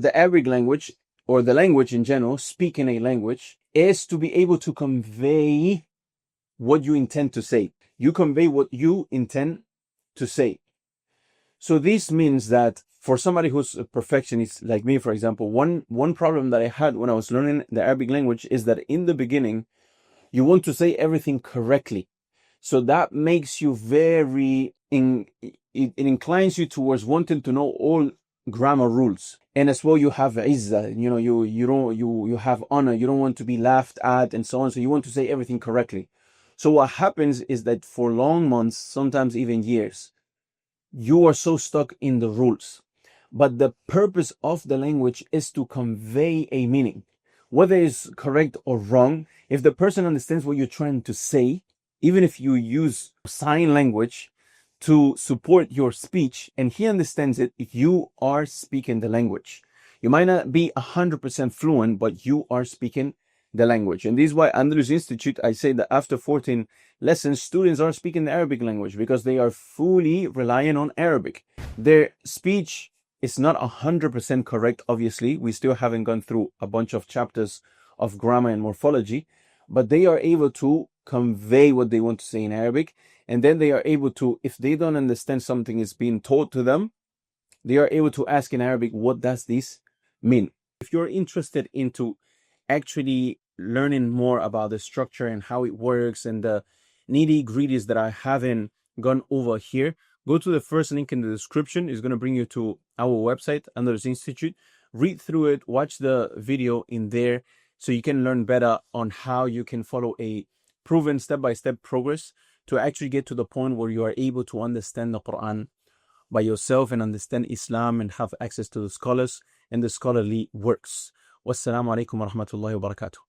The Arabic language, or the language in general, speaking a language, is to be able to convey what you intend to say. You convey what you intend to say. So this means that for somebody who's a perfectionist like me, for example, one problem that I had when I was learning the Arabic language is that in the beginning, you want to say everything correctly. So that makes you it inclines you towards wanting to know all grammar rules. And as well, you have izzah, you have honor, you don't want to be laughed at and so on. So you want to say everything correctly. So what happens is that for long months, sometimes even years, you are so stuck in the rules. But the purpose of the language is to convey a meaning. Whether it's correct or wrong, if the person understands what you're trying to say, even if you use sign language to support your speech and he understands it, you are speaking the language. You might not be 100% fluent, but you are speaking the language. And this is why Andalus Institute, I say that after 14 lessons, students are speaking the Arabic language because they are fully relying on Arabic. Their speech is not 100% correct, obviously. We still haven't gone through a bunch of chapters of grammar and morphology, but they are able to convey what they want to say in Arabic. And then they are able to, if they don't understand something is being taught to them, they are able to ask in Arabic, what does this mean? If you're interested into actually learning more about the structure and how it works and the nitty-gritties that I haven't gone over here, go to the first link in the description. It's going to bring you to our website, Andalus Institute. Read through it, watch the video in there so you can learn better on how you can follow a proven step-by-step progress to actually get to the point where you are able to understand the Quran by yourself and understand Islam and have access to the scholars and the scholarly works. Wassalamu alaikum wa rahmatullahi wa barakatuh.